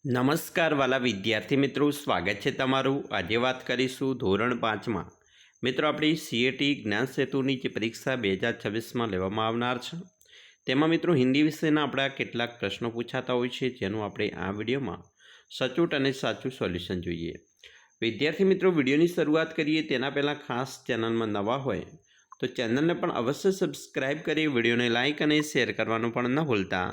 નમસ્કાર વાલા વિદ્યાર્થી મિત્રો, સ્વાગત છે તમારું। આજે વાત કરીશું ધોરણ 5માં મિત્રો આપણી સીએટી જ્ઞાન સેતુની જે પરીક્ષા 2026માં લેવામાં આવનાર છે તેમાં મિત્રો હિન્દી વિષયના આપણા કેટલાક પ્રશ્નો પૂછાતા હોય છે, જેનું આપણે આ વિડીયોમાં સચોટ અને સાચું સોલ્યુશન જોઈએ। વિદ્યાર્થી મિત્રો, વિડીયોની શરૂઆત કરીએ તેના પહેલાં ખાસ ચેનલમાં નવા હોય તો ચેનલને પણ અવશ્ય સબસ્ક્રાઈબ કરી વિડીયોને લાઇક અને શેર કરવાનું પણ ન ભૂલતા।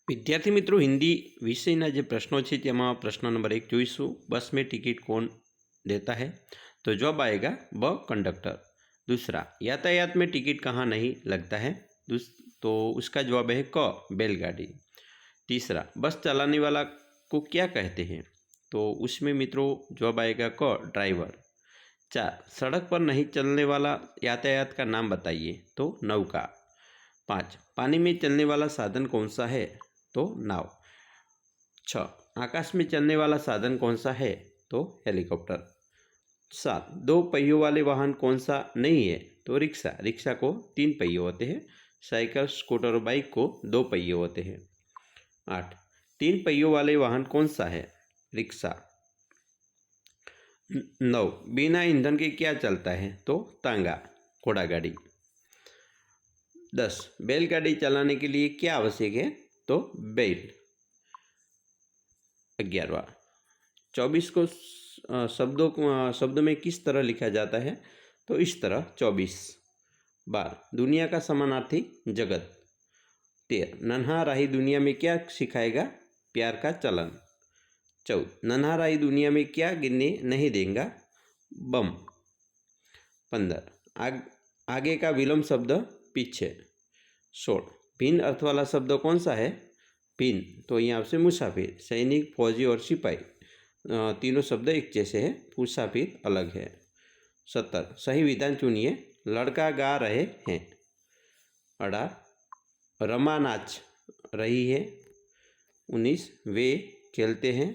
विद्यार्थी मित्रों, हिंदी विषय जो प्रश्नों है तेमा प्रश्न नंबर 1 जोईशू, बस में टिकट कौन देता है? तो जवाब आएगा ब कंडक्टर। दूसरा, यातायात में टिकट कहाँ नहीं लगता है? तो उसका जवाब है क बैलगाड़ी। तीसरा, बस चलाने वाला को क्या कहते हैं? तो उसमें मित्रों जवाब आएगा क ड्राइवर। 4, सड़क पर नहीं चलने वाला यातायात का नाम बताइए। तो नौका। 5, पानी में चलने वाला साधन कौन सा है? तो नाव। 6, आकाश में चलने वाला साधन कौन सा है? तो हेलीकॉप्टर। 7, 2 पहियों वाले वाहन कौन सा नहीं है? तो रिक्शा। रिक्शा को 3 पहिए होते हैं। साइकिल, स्कूटर और बाइक को 2 पहिए होते हैं। 8, 3 पहियों वाले वाहन कौन सा है? रिक्शा। 9, बिना ईंधन के क्या चलता है? तो तांगा, घोड़ा गाड़ी। 10, बैलगाड़ी चलाने के लिए क्या आवश्यक है? तो बैल। 11वां, 24 को शब्द में किस तरह लिखा जाता है? तो इस तरह 24। 12, दुनिया का समानार्थी जगत। 13, नन्हा राही दुनिया में क्या सिखाएगा? प्यार का चलन। 14, नन्हा राही दुनिया में क्या गिरने नहीं देगा? बम। 15, आगे का विलोम शब्द पीछे। 16, भिन्न अर्थ वाला शब्द कौन सा है? भिन्न, तो यहाँ से मुसाफिर। सैनिक, फौजी और सिपाही तीनों शब्द एक जैसे हैं, मुसाफिर अलग है। 17, सही विधान चुनिए। लड़का गा रहे हैं। 18, रमा नाच रही है। 19, वे खेलते हैं।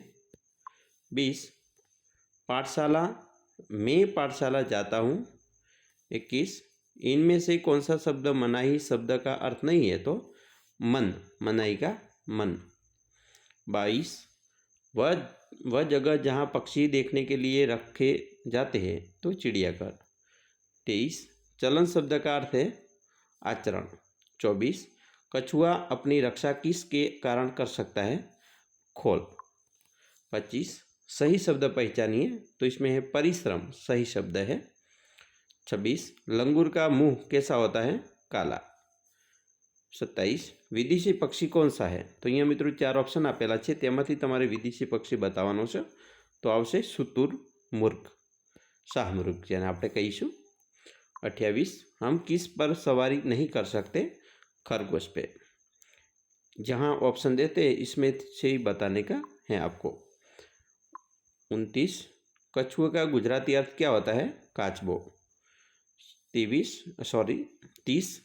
20, पाठशाला, मैं पाठशाला जाता हूँ। 21, इनमें से कौन सा शब्द मनाही शब्द का अर्थ नहीं है? तो मन, मनाही का मन। 22, वह जगह जहाँ पक्षी देखने के लिए रखे जाते हैं। तो चिड़ियाघर। 23, चलन शब्द का अर्थ है आचरण। 24, कछुआ अपनी रक्षा किसके कारण कर सकता है? खोल। 25, सही शब्द पहचानिए। तो इसमें है परिश्रम, सही शब्द है। 26, लंगूर का मुंह कैसा होता है? काला। 27, विदेशी पक्षी कौन सा है? तो यहाँ मित्रों 4 ऑप्शन आपेला है, तेमांथी तमारे विदेशी पक्षी बताववानो छे। तो आवशे शुतुरमुर्ग, शाहमृग जेने आपणे कहीशुं। 28, हम किस पर सवारी नहीं कर सकते? खरगोश पे। जहाँ ऑप्शन देते हैं इसमें से ही बताने का है आपको। 29, कछुए का गुजराती अर्थ क्या होता है? काचबो। 30,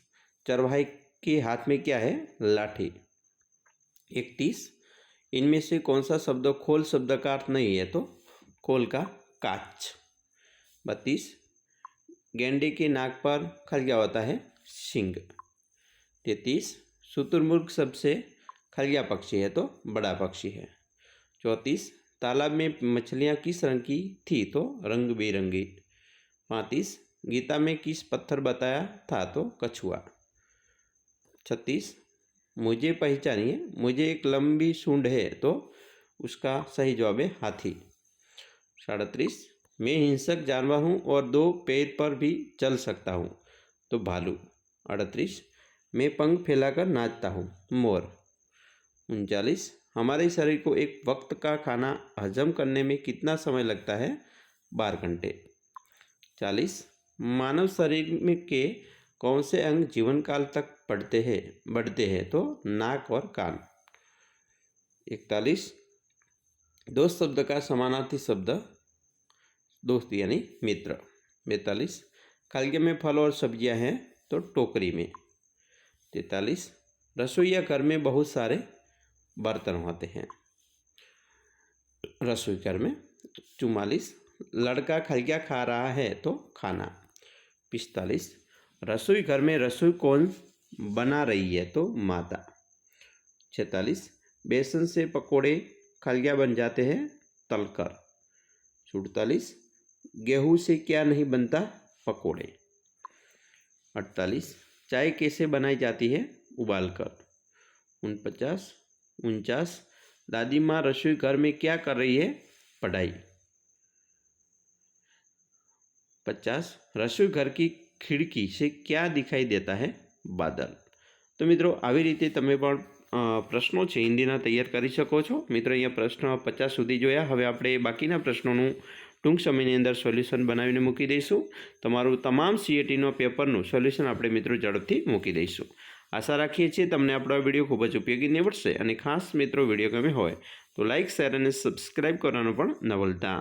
चरवाहे के हाथ में क्या है? लाठी। 31, इनमें से कौन सा शब्द खोल शब्द का अर्थ नहीं है? तो खोल का काच। 32, गेंडे के नाक पर खल होता है? सींग। 33, शुतुरमुर्ग सबसे खलिया पक्षी है? तो बड़ा पक्षी है। 34, तालाब में मछलियाँ किस रंग की थी? तो रंग बिरंगी। 35, गीता में किस पत्थर बताया था? तो कछुआ। 36, मुझे पहचानिए। मुझे एक लंबी सूंड है। तो उसका सही जवाब है हाथी। 37, मैं हिंसक जानवर हूँ और 2 पैर पर भी चल सकता हूँ। तो भालू। 38, मैं पंख फैलाकर नाचता हूँ। मोर। 39, हमारे शरीर को एक वक्त का खाना हजम करने में कितना समय लगता है? 12 घंटे। 40, मानव शरीर में के कौन से अंग जीवन काल तक बढ़ते हैं? तो नाक और कान। 41, दोस्त शब्द का समानार्थी शब्द दोस्त यानी मित्र। 42, खालिया में फल और सब्जियां हैं। तो टोकरी में। 43, रसोईया घर में बहुत सारे बर्तन होते हैं रसोई घर में। 44, लड़का खलिया खा रहा है। तो खाना। 45, रसोई घर में रसोई कौन बना रही है? तो माता। 46, बेसन से पकोड़े खल क्या बन जाते हैं? तलकर। 47 गेहूं से क्या नहीं बनता? पकोड़े। 48 चाय कैसे बनाई जाती है? उबालकर। 49 दादी माँ रसोई घर में क्या कर रही है? पढ़ाई। 50 रसोई घर की खिड़की से क्या दिखाई देता है? बादल। तो मित्रों આવી રીતે તમે પણ પ્રશ્નો છે હિન્દીના તૈયાર કરી શકો છો। મિત્રો અહીંયા પ્રશ્ન 50 સુધી જોયા। હવે આપણે બાકીના પ્રશ્નોનું ટૂંક સમયની અંદર સોલ્યુશન બનાવીને મૂકી દઈશું। તમારું તમામ CATનો પેપરનું સોલ્યુશન આપણે મિત્રો ઝડપથી મૂકી દઈશું। આશા રાખીએ છીએ તમને આપણો વિડીયો ખૂબ જ ઉપયોગી નીવડશે અને ખાસ મિત્રો વિડીયો ગમે હોય તો લાઇક શેર અને સબસ્ક્રાઈબ કરવાનું પણ ન ભૂલતા।